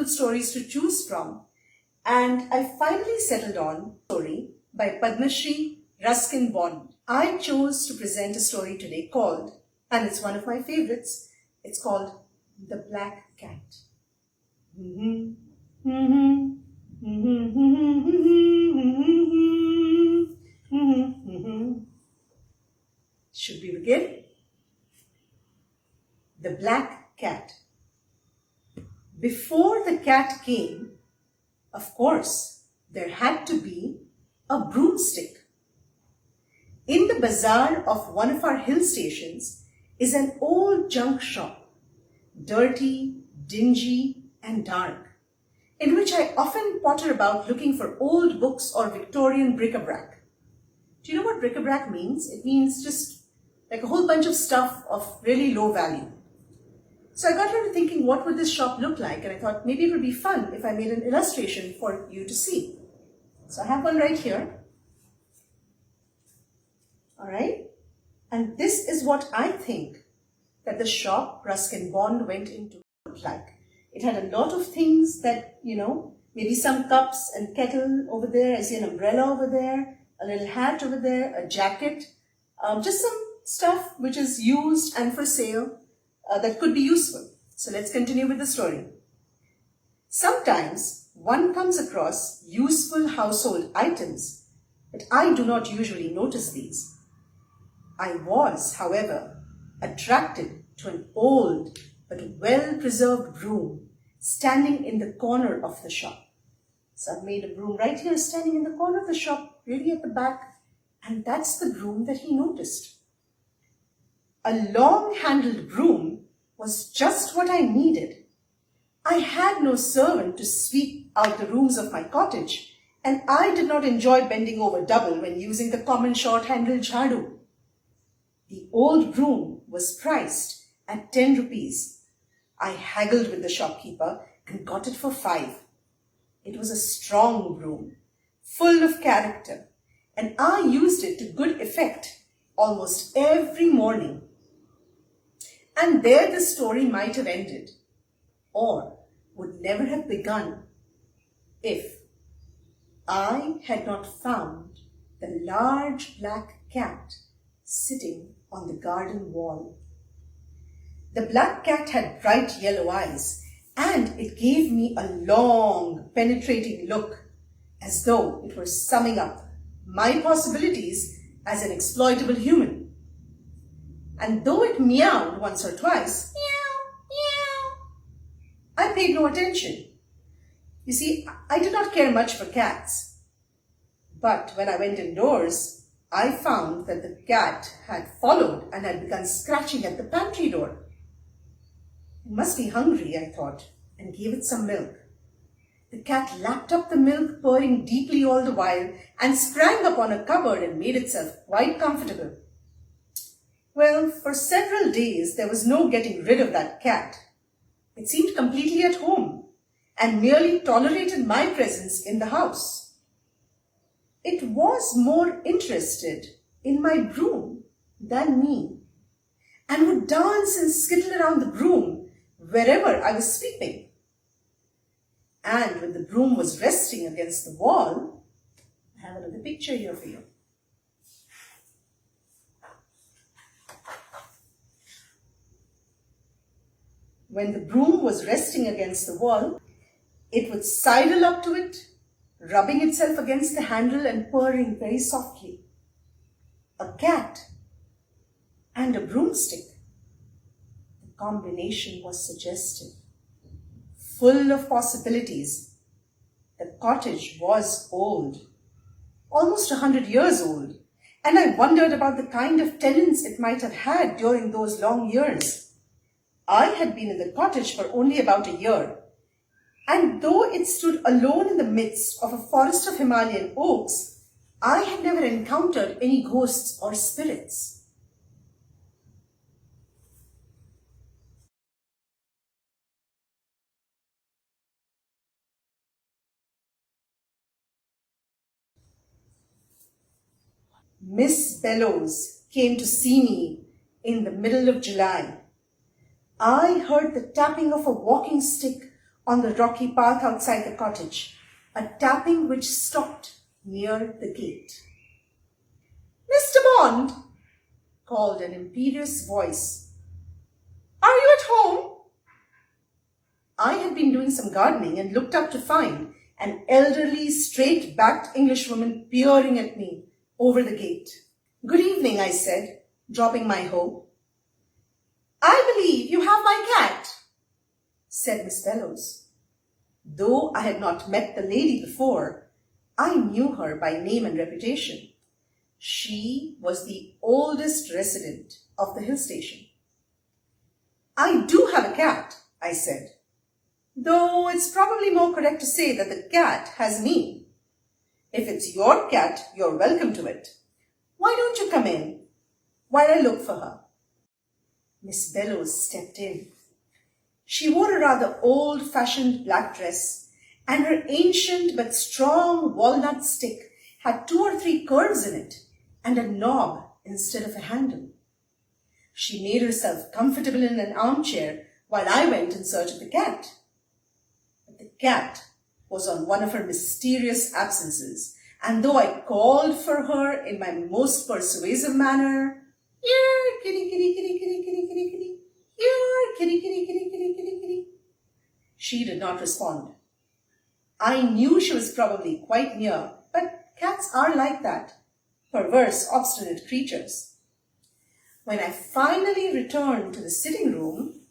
wonderful stories to choose from, and I finally settled on a story by Padma Shri Ruskin Bond. I chose to present a story today called, and it's one of my favorites, it's called The Black Cat. Should we begin? The Black Cat. Before the cat came, of course, there had to be a broomstick. In the bazaar of one of our hill stations is an old junk shop, dirty, dingy, and dark, in which I often potter about looking for old books or Victorian bric-a-brac. Do you know what bric-a-brac means? It means just like a whole bunch of stuff of really low value. So I got into thinking, what would this shop look like? And I thought maybe it would be fun if I made an illustration for you to see. So I have one right here. All right. And this is what I think that the shop Ruskin Bond went into looked like. It had a lot of things that, maybe some cups and kettle over there. I see an umbrella over there, a little hat over there, a jacket, just some stuff which is used and for sale. That could be useful. So let's continue with the story. Sometimes one comes across useful household items, but I do not usually notice these. I was, however, attracted to an old but well-preserved broom standing in the corner of the shop. So I've made a broom right here standing in the corner of the shop, really at the back, and that's the broom that he noticed. A long-handled broom was just what I needed. I had no servant to sweep out the rooms of my cottage, and I did not enjoy bending over double when using the common short-handled jhadu. The old broom was priced at 10 rupees. I haggled with the shopkeeper and got it for 5. It was a strong broom, full of character, and I used it to good effect almost every morning. And there the story might have ended, or would never have begun, if I had not found the large black cat sitting on the garden wall. The black cat had bright yellow eyes, and it gave me a long, penetrating look, as though it were summing up my possibilities as an exploitable human. And though it meowed once or twice, meow, meow, I paid no attention. You see, I did not care much for cats. But when I went indoors, I found that the cat had followed and had begun scratching at the pantry door. It must be hungry, I thought, and gave it some milk. The cat lapped up the milk, purring deeply all the while, and sprang up on a cupboard and made itself quite comfortable. Well, for several days there was no getting rid of that cat. It seemed completely at home and merely tolerated my presence in the house. It was more interested in my broom than me, and would dance and skittle around the broom wherever I was sweeping. And when the broom was resting against the wall, I have another picture here for you. When the broom was resting against the wall, it would sidle up to it, rubbing itself against the handle and purring very softly. A cat and a broomstick. The combination was suggestive, full of possibilities. The cottage was old, almost 100 years old, and I wondered about the kind of tenants it might have had during those long years. I had been in the cottage for only about a year, and though it stood alone in the midst of a forest of Himalayan oaks, I had never encountered any ghosts or spirits. Miss Bellows came to see me in the middle of July. I heard the tapping of a walking stick on the rocky path outside the cottage, a tapping which stopped near the gate. "Mr. Bond," called an imperious voice, "are you at home?" I had been doing some gardening and looked up to find an elderly, straight-backed Englishwoman peering at me over the gate. "Good evening," I said, dropping my hoe. "I believe you have my cat," said Miss Bellows. Though I had not met the lady before, I knew her by name and reputation. She was the oldest resident of the hill station. "I do have a cat," I said, "though it's probably more correct to say that the cat has me. If it's your cat, you're welcome to it. Why don't you come in while I look for her?" Miss Bellows stepped in. She wore a rather old-fashioned black dress, and her ancient but strong walnut stick had 2 or 3 curves in it and a knob instead of a handle. She made herself comfortable in an armchair while I went in search of the cat. But the cat was on one of her mysterious absences, and though I called for her in my most persuasive manner, "Here, kitty, kitty, kitty, kitty, kitty, kitty, kitty, here, kitty, kitty, kitty, kitty, kitty, kitty," she did not respond. I knew she was probably quite near, but cats are like that, perverse, obstinate creatures. When I finally returned to the sitting room,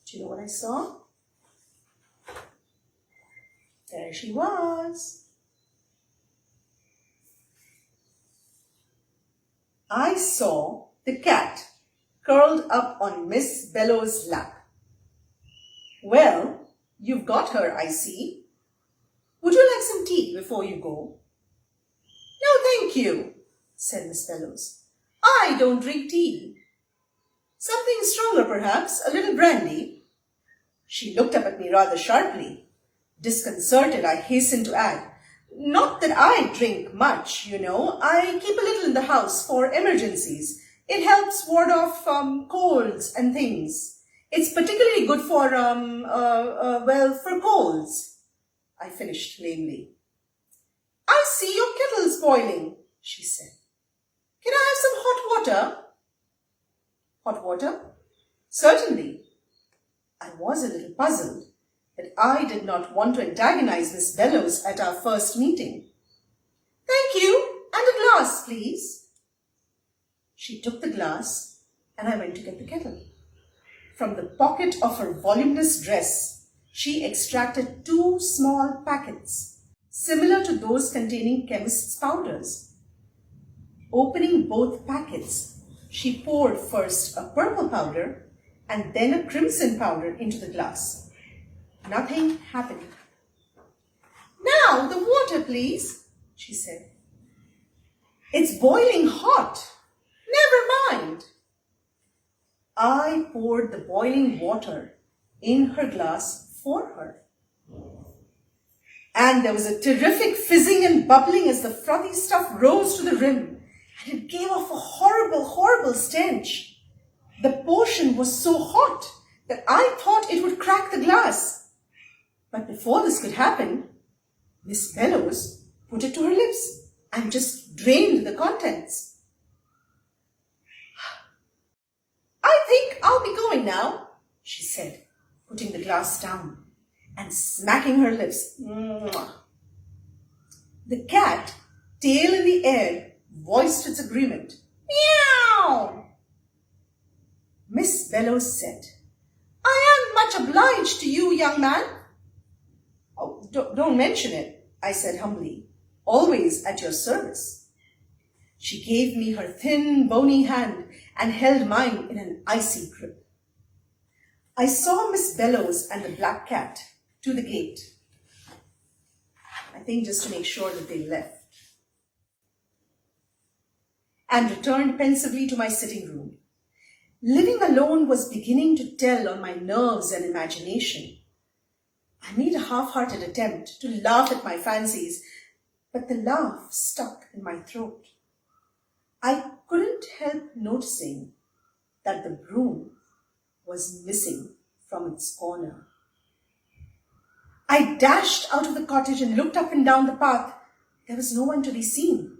do you know what I saw? There she was. I saw the cat curled up on Miss Bellows' lap. "Well, you've got her, I see. Would you like some tea before you go?" "No, thank you," said Miss Bellows. "I don't drink tea. Something stronger, perhaps, a little brandy." She looked up at me rather sharply. Disconcerted, I hastened to add, "Not that I drink much, you know. I keep a little in the house for emergencies. It helps ward off colds and things. It's particularly good for, for colds," I finished lamely. "I see your kettle's boiling," she said. "Can I have some hot water?" "Hot water? Certainly." I was a little puzzled, but I did not want to antagonize Miss Bellows at our first meeting. "Thank you, and a glass, please." She took the glass, and I went to get the kettle. From the pocket of her voluminous dress, she extracted 2 small packets, similar to those containing chemist's powders. Opening both packets, she poured first a purple powder and then a crimson powder into the glass. Nothing happened. "Now the water, please," she said. "It's boiling hot. Never mind." I poured the boiling water in her glass for her. And there was a terrific fizzing and bubbling as the frothy stuff rose to the rim, and it gave off a horrible, horrible stench. The potion was so hot that I thought it would crack the glass. But before this could happen, Miss Bellows put it to her lips and just drained the contents. "I think I'll be going now," she said, putting the glass down and smacking her lips. The cat, tail in the air, voiced its agreement. "Meow!" Miss Bellows said, "I am much obliged to you, young man." "Oh, don't mention it," I said humbly. "Always at your service." She gave me her thin, bony hand and held mine in an icy grip. I saw Miss Bellows and the black cat to the gate. I think just to make sure that they left. And returned pensively to my sitting room. Living alone was beginning to tell on my nerves and imagination. I made a half-hearted attempt to laugh at my fancies, but the laugh stuck in my throat. I couldn't help noticing that the broom was missing from its corner. I dashed out of the cottage and looked up and down the path. There was no one to be seen.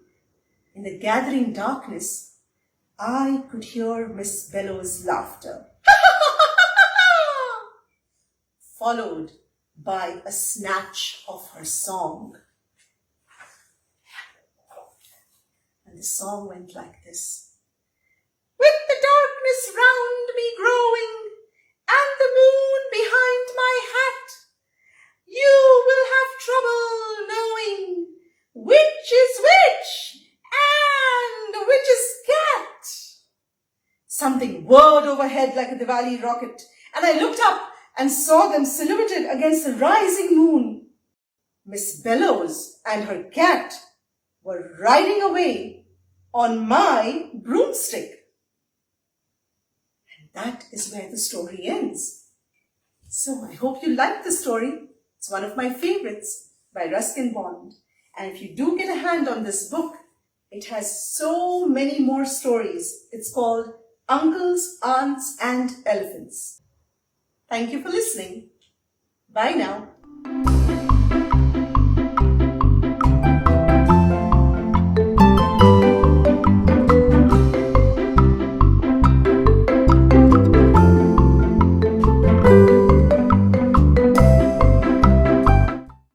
In the gathering darkness, I could hear Miss Bellow's laughter, followed by a snatch of her song. And the song went like this. With the darkness round me growing, and the moon behind my hat, you will have trouble knowing which is which and which is cat. Something whirred overhead like a Diwali rocket, and I looked up and saw them silhouetted against the rising moon. Miss Bellows and her cat were riding away on my broomstick. And that is where the story ends. So I hope you liked the story. It's one of my favorites by Ruskin Bond. And if you do get a hand on this book, it has so many more stories. It's called Uncles, Aunts and Elephants. Thank you for listening. Bye now.